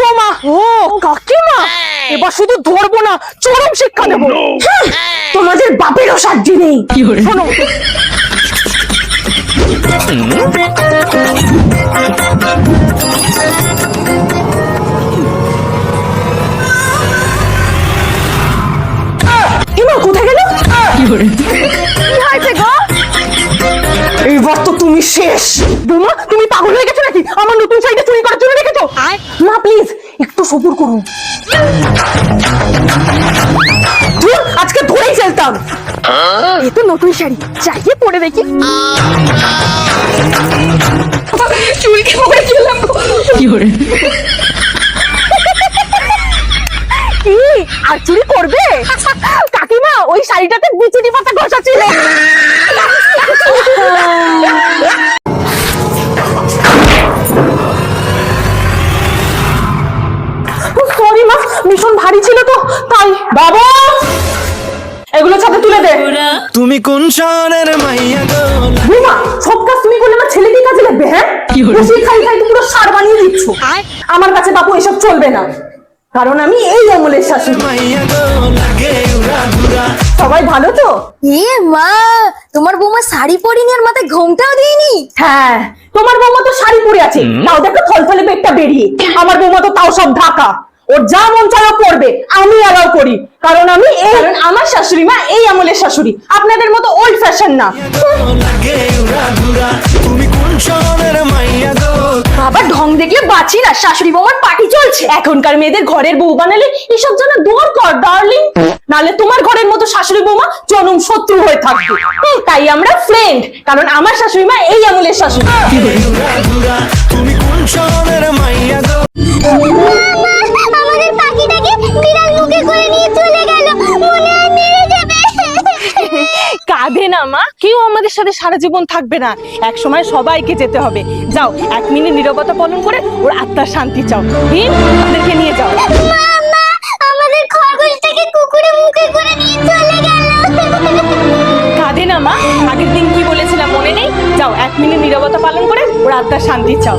বৌমা ও কাকিমা, এবার শুধু ধরবো না, চরম শিক্ষা দেবো। তোমাদের বাপেরও সাহায্য নেই। শোনো, কোথায় গেল? এইবার তো তুমি শেষ। বৌমা, তুমি পাগল হয়ে গেছো নাকি? আমার নতুন শাড়িটা চুরি করার জন্য রেখেছো? মা প্লিজ একটু সবুর করুন। আজকে ধরেই ফেলতাম। এ তো নতুন শাড়ি, চাইয়ে পরে দেখি। চুলকে পরে ফেললাম। কি আর চুরি করবে? কাকিমা, ওই শাড়িটাতে বিচুনি পাতা ঘষা ছিল। সরি মা, ভীষণ ভারী ছিল তো তাই। বাবা, এগুলো ছাদে তুলে দে। তুমি কোন শহরের মাইয়া গো? বুমা, সব কাজ তুমি করলে আমার ছেলে কি কাজে লাগবে? হ্যাঁ, খুশি খাই খাই তো পুরো সার বানিয়ে দিচ্ছ। আমার কাছে বাবু এসব চলবে না, কারণ আমি এই আমলের শাশুড়ি। সবাই ভালো তো? এ মা, তোমার বৌমা শাড়ি পরিনি আর মাথায় ঘোমটাও দিইনি? হ্যাঁ, তোমার বৌমা তো শাড়ি পরে আছে, তাও দেখো থলথলে পেটটা বেরিয়ে। আমার বৌমা তো তাও সব ঢাকা। ওর যা মন চায় পড়বে, আমি অ্যালাউ করি, কারণ আমার শাশুড়ি মা এই আমলের শাশুড়ি, আপনাদের মতো ওল্ড ফ্যাশন না। বাবা, ঢং দেখলে বাঁচি না, শাশুড়ি বৌমার পার্টি চলছে। এখনকার মেয়েদের ঘরের বউ বানালে এসব যেন দূর কর ডার্লিং, নালে তোমার ঘরের মতো শাশুড়ি বৌমা জনম শত্রু হয়ে থাকবে। তাই আমরা ফ্রেন্ড, কারণ আমার শাশুড়ি মা এই আমলের শাশুড়ি। তুমি কোন শহরের মাইয়া গো? আমাদের পাখিটাকে বিড়াল মুখে করে নিয়ে চলে গেল, মনে হয় মেরে যাবে। কাঁদে না মা, কেউ আমাদের সাথে সারা জীবন থাকবে না, এক সময় সবাইকে যেতে হবে। যাও, 1 মিনিট নীরবতা পালন করে ওর আত্মার শান্তি চাও। ওদেরকে নিয়ে যাও। মামা, আমাদের খরগোশটাকে কুকুরে মুখে করে নিয়ে চলে গেল। কাঁদে না মা, আগের দিন কি বলেছিলাম মনে নেই? যাও, 1 মিনিট নীরবতা পালন করে ওর আত্মার শান্তি চাও।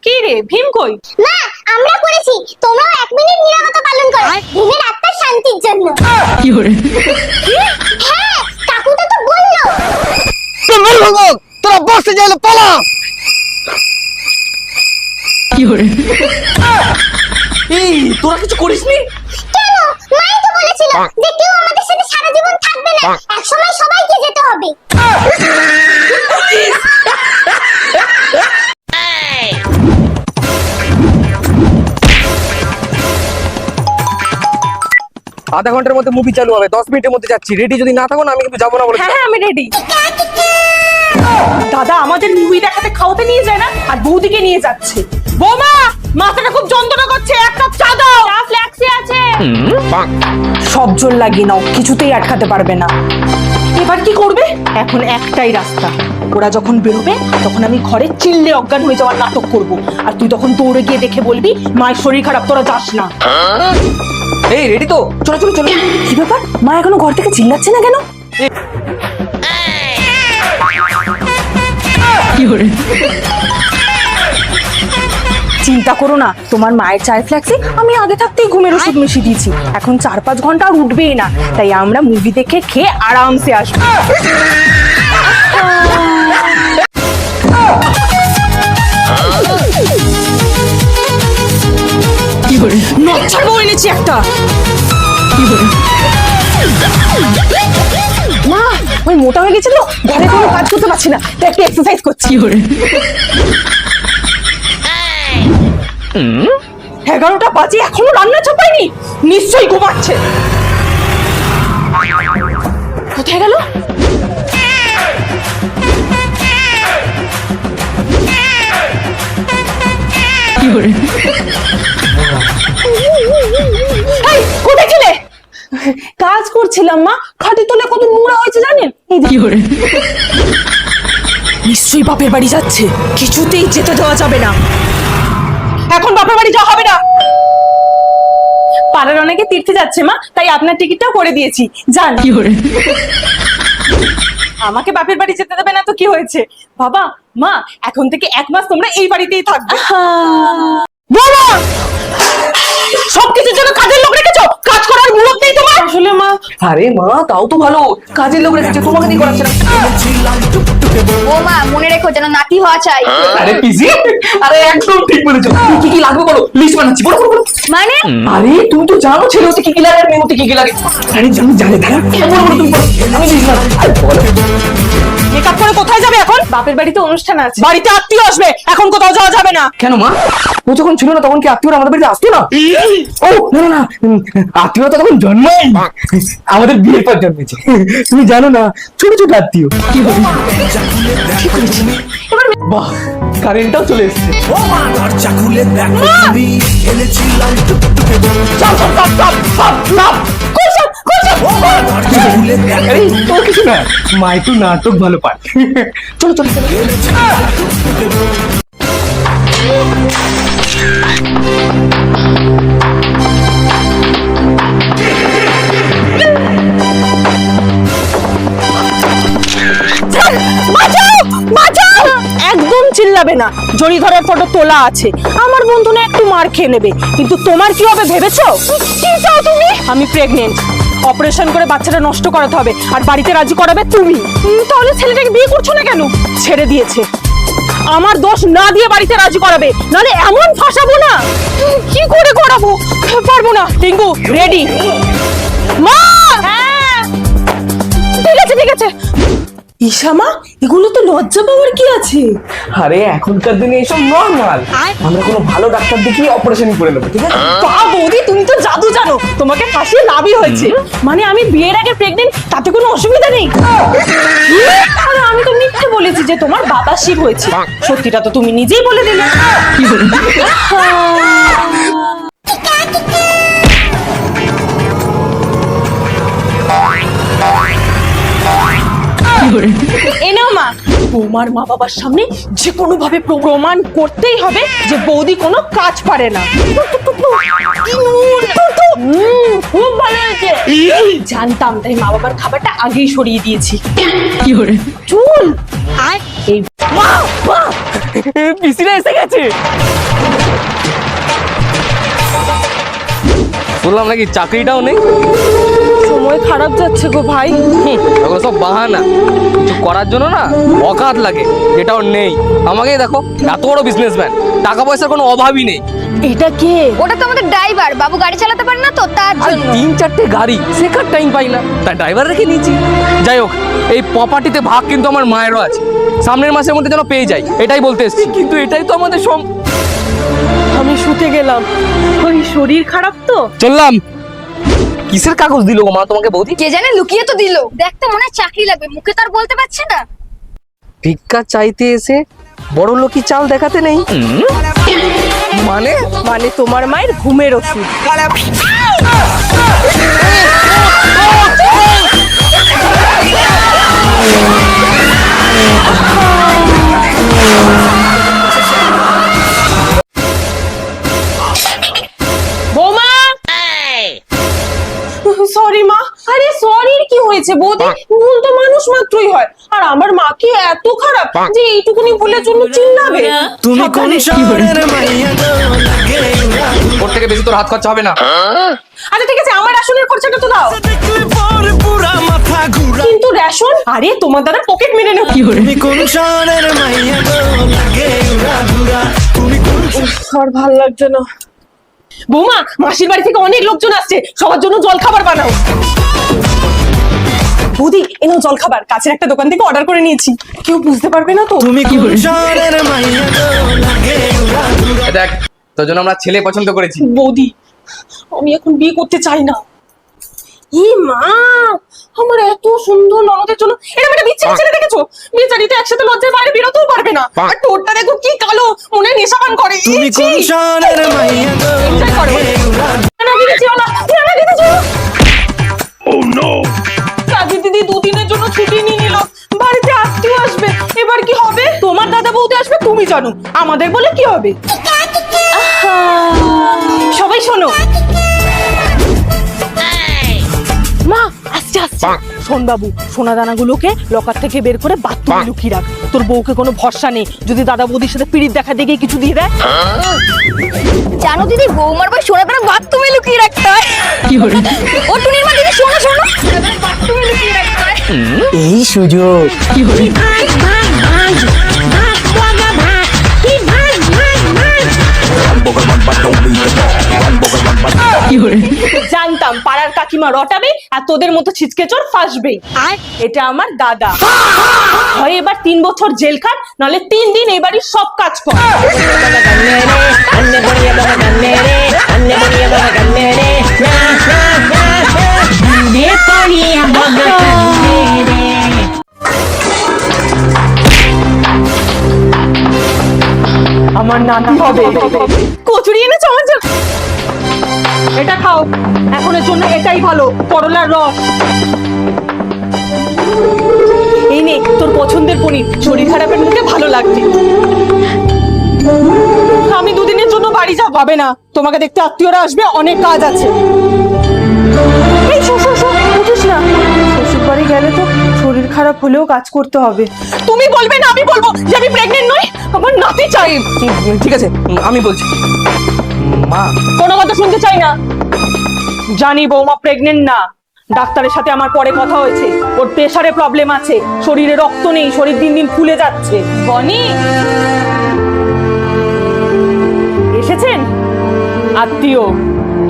কি রে ভীম, কই? না, আমরা করেছি, তোমরাও 1 মিনিট নীরবতা পালন করো ভীমের আত্মার শান্তির জন্য। হ্যাঁ, কাকুটা তো বললো। তোরা বসে যাইলে পালা। এই, তোরা কিছু করিসনি? কেন? মাই তো বলেছিল যে কেউ আমাদের সাথে সারা জীবন থাকবে না, এক সময় সবাইকে যেতে হবে। আধা ঘন্টার মধ্যে মুভি চালু হবে, 10 মিনিটের মধ্যে যাচ্ছি। রেডি যদি না থাকো না, আমি কিন্তু যাবো না বলে। হ্যাঁ, আমি রেডি। দাদা আমাদের মুভি দেখাতে খাওয়াতে নিয়ে যায় না, আর বৌদিকে নিয়ে যাচ্ছে। বৌমা, মাথাটা খুব যন্ত্রণা করছে, এক কাপ চা দাও। চা ফ্ল্যাক্সি আছে। সব জোর লাগিয়ে নাও, কিছুতেই আটকাতে পারবে না। এবার কি করবে? এখন একটাই রাস্তা, ওরা যখন বেরোবে তখন আমি ঘরে চিল্লে অজ্ঞান হয়ে যাওয়ার নাটক করব, আর তুই তখন দৌড়ে গিয়ে দেখে বলবি মায়ের শরীর খারাপ, তোরা যাস না। এই রেডি তো? চলো চলো চলো। কি ব্যাপার, মা এখনো ঘর থেকে চিল্লাচ্ছে না কেন? চিন্তা করো না, তোমার মায়ের চায়ের ফ্ল্যাক্সে আমি আগে থাকতেই ঘুমের ওষুধ মিশিয়ে দিয়েছি। এখন 4-5 ঘন্টা আর উঠবেই না, তাই আমরা মুভি দেখে খেয়ে আরামসে আসবো। নচ্ছার বউ এনেছি একটা। মা, ওই মোটা হয়ে গেছে তো, ঘরে কোনো কাজ করতে পারছি না, তাই একটু এক্সারসাইজ করছি। 11টা বাজে, এখনো রান্না চাপায়নি, নিশ্চয়ই ঘুমাচ্ছে। কোথায় গেল? কোথায় ছিলে? কাজ করছিলাম মা, খাটি তোলে কত নোংরা হয়েছে জানেন? নিশ্চয়ই বাপের বাড়ি যাচ্ছে, কিছুতেই যেতে দেওয়া যাবে না। এখন বাপের বাড়ি যাওয়া হবে না। পাড়ার অনেকে তীর্থে যাচ্ছে মা, তাই আপনার টিকিটটাও করে দিয়েছি, যান। আমাকে বাপের বাড়ি যেতে দেবে না তো কি হয়েছে? বাবা মা, এখন থেকে 1 মাস তোমরা এই বাড়িতেই থাকবে। বাবা, সবকিছুর জন্য কাজের লোক রেখেছো, কাজ করার মুরত নেই তোমার। আসলে মা, আরে মা, তাও তো ভালো, কাজের লোক রেখেছে, তোমাকে দিয়ে করাচ্ছে না। ও মা, মনে রেখো যেন নাতি হওয়া চাই। আরে পিসি, আরে একদম ঠিক বলেছো। কি কি লাগবে বলো, লিস্ট বানাচ্ছি, বলো বলো বলো। মানে আরে তুমি তো জানো ছেলে হতে কি কি লাগে আর মেয়ে হতে কি কি লাগে। আরে জানি জানি দাঁড়া, বলো বলো তুমি বলো, আমি লিস্ট বানাচ্ছি। আরে বলো। মেকআপ করে কোথায় যাবে এখন? বাপের বাড়িতে অনুষ্ঠান আছে, বাড়িতে আত্মীয় আসবে, এখন কোথাও যাওয়া যাবে না। কেন মা, ও যখন ছিল না তখন কি আত্মীয়রা আমাদের বাড়িতে আসতো না? ও না না না, আত্মীয়রা তো তখন জন্মাই আমাদের বিয়ের পর জন্মেছে। তুমি জানো না, ছোট ছোট আত্মীয়। কি বলি, বাহ, কারেন্টটাও চলে এসেছে। দরজা খুলে দেখো তুমি এনেছিলাম টুকটুকে বউ। চাপ চাপ চাপ চাপ চাপ চাপ। দরজা খুলে দেখো এই তো কিছু না, মা একটু নাটক ভালো পায়। চলো চলো চলো। বাঁচাও বাঁচাও, একদম চিল্লাবে না। জড়িধরের ফটো তোলা আছে, আমার বন্ধু না একটু মার খেয়ে নেবে, কিন্তু তোমার কি হবে ভেবেছো? কি চাও তুমি? আমি প্রেগনেন্ট, অপারেশন করে বাচ্চাটা নষ্ট করাতে হবে, আর বাড়িতে রাজি করাবে তুমি। তাহলে ছেলেটাকে বিয়ে করছো না কেন? ছেড়ে দিয়েছে, আমার দোষ না দিয়ে বাড়িতে রাজি করাবে, নাহলে এমন ফাঁসাবো না। কি করে করাবো, পারবো না। টিঙ্কু রেডি? মা, হ্যাঁ ঠিক আছে ঠিক আছে। ইশামা, এগুলো তো লজ্জা পাওয়ার কি আছে? আরে এখনকার দিনে এসব নরমাল, আমরা কোনো ভালো ডাক্তার দেখিয়ে অপারেশন করে নেবো, ঠিক আছে? বাহ বৌদি, তুমি তো জাদু জানো, তোমাকে ফাঁসিয়ে লাভই হয়েছে। মানে আমি বিয়ের আগে প্রেগনেন্ট, তাতে কোনো অসুবিধা নেই? আরে আমি তো মিথ্যে বলেছি যে তোমার বাবা শিব হয়েছে, সত্যিটা তো তুমি নিজেই বলে দিলে। এনেও মা, বৌমার মা বাবার সামনে যে কোনো ভাবে প্রমাণ করতেই হবে যে বৌদি কোনো কাজ পারে না। খুব ভালো হয়েছে, জানতাম, তাই মা বাবার খাবারটা আগেই সরিয়ে দিয়েছি। কি করে চুল আয় এই মা, মা, পিসিরা এসে গেছে। বললাম নাকি চাকরিটাও নেই। সময় খারাপ যাচ্ছে গো ভাই। ওগুলো সব বাহানা, কিছু করার জন্য না অকাত লাগে, যেটাও নেই। আমাকেই দেখো, এত বড় বিজনেসম্যান, টাকা পয়সার কোনো অভাবই নেই। এটা কে? ওটা তো আমাদের ড্রাইভার, বাবু গাড়ি চালাতে পারে না তো তার আর জন্য। 3-4টে গাড়ি, শেখার টাইম পাই না, তাই ড্রাইভার রেখে নিয়েছি। যাই হোক, এই প্রপার্টিতে ভাগ কিন্তু আমার মায়েরও আছে, সামনের মাসের মধ্যে যেন পেয়ে যাই, এটাই বলতে এসেছি। কিন্তু এটাই তো আমাদের আমি শুতে গেলাম, ওই শরীর খারাপ তো। চললাম। কিসের কাগজ দিল গো মা তোমাকে বৌদি? কে জানে, লুকিয়ে তো দিল। দেখতে মনে হয় চাকরি লাগবে, মুখে তো আর বলতে পারছে না। ভিক্ষা চাইতে এসে বড় লোকি চাল দেখাতে নেই মানে? মানে তোমার মায়ের ঘুমের ওষুধ। বৌমা, সরি মা। আরে সরির কি হয়েছে বৌদি, ভুল তো মানুষ মাত্রই হয়, আর আমার মা কি এত খারাপ যে এইটুকুনি ভুলের জন্য চিল্লাবে? তুমি কোন সাবধানে। শহরের মাইয়া গো লাগে উড়া ওর থেকে বেশি তোর হাত খরচা হবে না। আচ্ছা ঠিক আছে, আমার রেশনের খরচাটা তো দাও। দেখলে পরে পুরা মাথা ঘুরা। কিন্তু রেশন, আরে তোমার দ্বারা পকেট মেরে নেব। তুমি কোন শহরের মাইয়া গো লাগে উড়া ঘুরা। তুমি কোন আর ভাল লাগছে না। বৌমা, মাসির বাড়ি থেকে অনেক লোকজন আসছে, সবার জন্য জল খাবার বানাও। বৌদি এনাও জল খাবার, কাছের একটা দোকান থেকে অর্ডার করে নিয়েছি, কেউ বুঝতে পারবে না তো। তুমি কোন শহরের মাইয়া গো লাগে উড়া ঘুরা। দেখ, তোর জন্য আমরা ছেলে পছন্দ করেছি। বৌদি, আমি এখন বিয়ে করতে চাই না। ই মা, আমার এত সুন্দর ননদের জন্য এরকম একটা বিচ্ছিরি ছেলে দেখেছো? বেচারিটা একসাথে লজ্জায় বাইরে বেরোতেও পারবে না, আর টোটটা দেখো কি কালো, মনে হয় নেশাপান করে। তুমি কোন শহরের মাইয়া গো লাগে উড়া। কাজী দিদি 2 দিনের জন্য ছুটি নিয়ে নিল, বাড়িতে আত্মীয় আসবে, এবার কি হবে? তোমার দাদা বৌদি আসবে, তুমি জানো, আমাদের বলে কি হবে? সবাই শোনো, মা আস্তে আস্তে যাচ্ছে। শোন বাবু, সোনা দানাগুলোকে লকার থেকে বের করে বাথরুমে লুকিয়ে রাখ। তোর বউকে কোনো ভরসা নেই, যদি দাদা বৌদির সাথে পিড়িত দেখা দিয়ে গিয়ে কিছু দিয়ে দেয়। জানো দিদি, বৌমার বই সোনা করে বাথরুমে লুকিয়ে রাখতে হয়। ও টুনির মা, দিদি শোনো শোনো, বাথরুমে লুকিয়ে রাখতে হয়। এই সুযোগ। জানতাম পাড়ার কাকিমা রটাবে আর তোদের মতো ছিচকে চোর ফাঁসবেই। এটা আমার দাদা। হয় এবার 3 বছর জেল খাট, নাহলে 3 দিন এই বাড়ির সব কাজ কর। আমার নানা হবে। কচুরি এনেছো আমার জন্য? এটা খাও, এখনের জন্য এটাই ভালো, করলার রস। এই নে তোর পছন্দের পনির, শরীর খারাপের মুখে ভালো লাগছে। আমি 2 দিনের জন্য বাড়ি যাব। হবে না, তোমাকে দেখতে আত্মীয়রা আসবে, অনেক কাজ আছে। এই উঠিস না, শ্বশুর বাড়ি গেলে তো শরীর খারাপ হলেও কাজ করতে হবে। তুমি বলবে না আমি বলবো যে আমি প্রেগনেন্ট নই? আমার নাতি চাই। ঠিক আছে, আমি বলছি। মা, কোনো কথা শুনতে চাই না। জানি বৌমা প্রেগনেন্ট না, ডাক্তারের সাথে আমার পরে কথা হয়েছে। ওর প্রেসারে প্রবলেম আছে, শরীরে রক্ত নেই, শরীর দিন দিন ফুলে যাচ্ছে। বনি এসেছেন? আত্মীয়।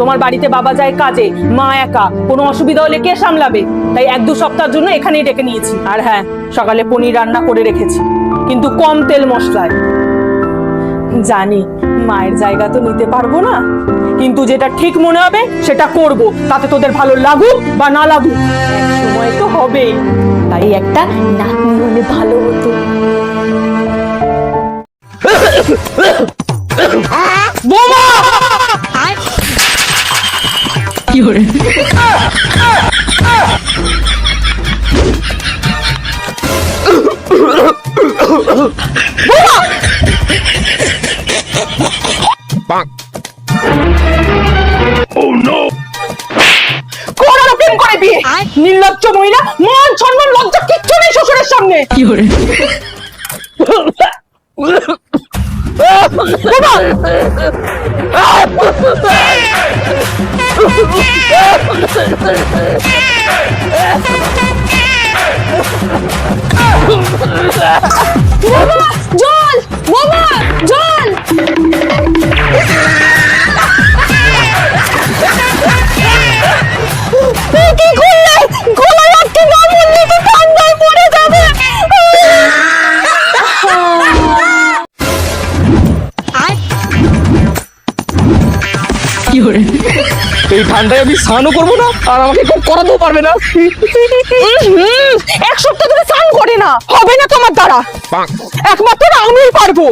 তোমার বাড়িতে বাবা যায় কাজে, মা একা, কোনো অসুবিধা হলে কে সামলাবে? তাই 1-2 সপ্তাহের জন্য এখানেই ডেকে নিয়েছি। আর হ্যাঁ, সকালে পনির রান্না করে রেখেছি, কিন্তু কম তেল মশলায়। জানি মায়ের জায়গা তো নিতে পারবো না, কিন্তু যেটা ঠিক মনে হবে সেটা করব, তাতে তোদের ভালো লাগুক বা না লাগুক, এক সময় তো হবেই। তাই একটা নাতনি হলে ভালো হতো। বোমা! কি হরে? প্রেম করে বিয়ে, নির্লজ্জ মহিলা, মান সম্মান লজ্জা কিচ্ছু নেই শ্বশুরের সামনে। কি করে? জল, বাবা জল। কি করলে? গলায় আটকে না বললে তো ঠান্ডায় পড়ে যাবে। এই ঠান্ডায় আমি স্নানও করবো না, আর আমাকে কেউ করাতেও পারবে না। 1 সপ্তাহ ধরে স্নান করে না, হবে না তোমার দ্বারা, একমাত্র আমিই পারবো।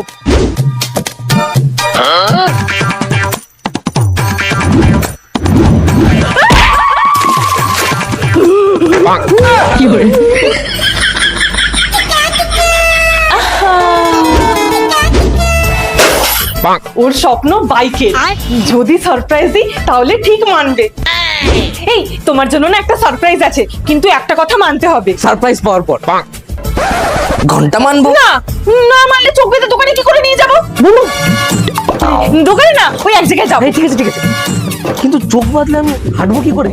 কি করে? ওর স্বপ্ন বাইকে, যদি সারপ্রাইজ দিই তাহলে ঠিক মানবে। এই তোমার জন্য না একটা সারপ্রাইজ আছে, কিন্তু একটা কথা মানতে হবে। সারপ্রাইজ পাওয়ার পর ঘন্টা মানবো না, না মানলে চোখ বেঁধে দোকানে কি করে নিয়ে যাবো? দোকানে না, ওই এক জায়গায় যাবো। ঠিক আছে ঠিক আছে, কিন্তু চোখ বাঁধলে আমি হাঁটবো কি করে?